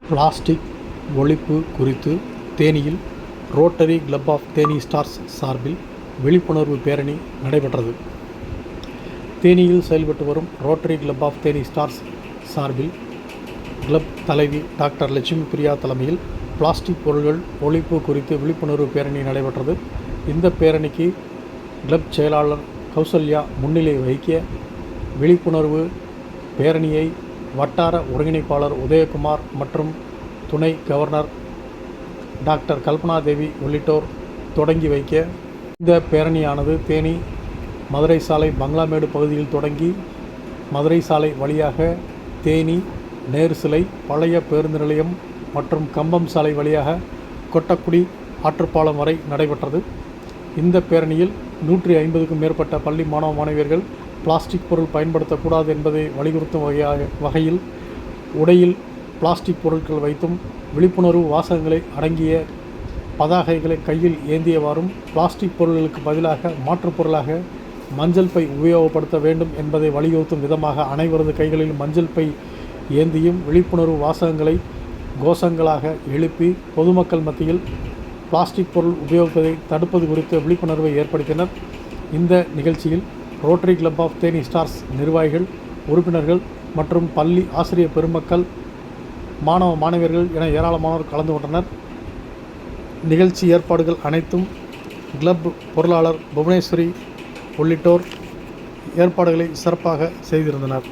Plastic ஒழிப்பு குறித்து தேனியில் rotary club of Theni stars சார்பில் விழிப்புணர்வு பேரணி நடைபெற்றது. தேனியில் செயல்பட்டு வரும் rotary club of Theni stars சார்பில் கிளப் தலைவி டாக்டர் லட்சுமி பிரியா தலைமையில் பிளாஸ்டிக் பொருட்கள் ஒழிப்பு குறித்து விழிப்புணர்வு பேரணி நடைபெற்றது. இந்த பேரணிக்கு கிளப் செயலாளர் கௌசல்யா முன்னிலை வகிக்க விழிப்புணர்வு பேரணியை வட்டார ஒருங்கிணைப்பாளர் உதயகுமார் மற்றும் துணை கவர்னர் டாக்டர் கல்பனா தேவி உள்ளிட்டோர் தொடங்கி வைக்க, இந்த பேரணியானது தேனி மதுரை சாலை பங்களாமேடு பகுதியில் தொடங்கி மதுரை சாலை வழியாக தேனி நேரு சிலை பழைய பேருந்து நிலையம் மற்றும் கம்பம் சாலை வழியாக கொட்டக்குடி ஆற்றுப்பாலம் வரை நடைபெற்றது. இந்த பேரணியில் 150க்கும் மேற்பட்ட பள்ளி மாணவ மாணவியர்கள் பிளாஸ்டிக் பொருள் பயன்படுத்தக்கூடாது என்பதை வலியுறுத்தும் வகையில் உடையில் பிளாஸ்டிக் பொருட்கள் வைத்தும் விழிப்புணர்வு வாசகங்களை அடங்கிய பதாகைகளை கையில் ஏந்தியவாறும் பிளாஸ்டிக் பொருட்களுக்கு பதிலாக மாற்றுப் பொருளாக மஞ்சள் பை உபயோகப்படுத்த வேண்டும் என்பதை வலியுறுத்தும் விதமாக அனைவரது கைகளில் மஞ்சள் பை ஏந்தியும் விழிப்புணர்வு வாசகங்களை கோஷங்களாக எழுப்பி பொதுமக்கள் மத்தியில் பிளாஸ்டிக் பொருள் உபயோகிப்பதை தடுப்பது குறித்த விழிப்புணர்வை ஏற்படுத்தினர். இந்த நிகழ்ச்சியில் rotary club of Theni stars நிர்வாகிகள், உறுப்பினர்கள் மற்றும் பள்ளி ஆசிரியர் பெருமக்கள், மாணவ மாணவியர்கள் என ஏராளமானோர் கலந்து கொண்டனர். நிகழ்ச்சி ஏற்பாடுகள் அனைத்தும் கிளப் பொருளாளர் புவனேஸ்வரி உள்ளிட்டோர் ஏற்பாடுகளை சிறப்பாக செய்திருந்தனர்.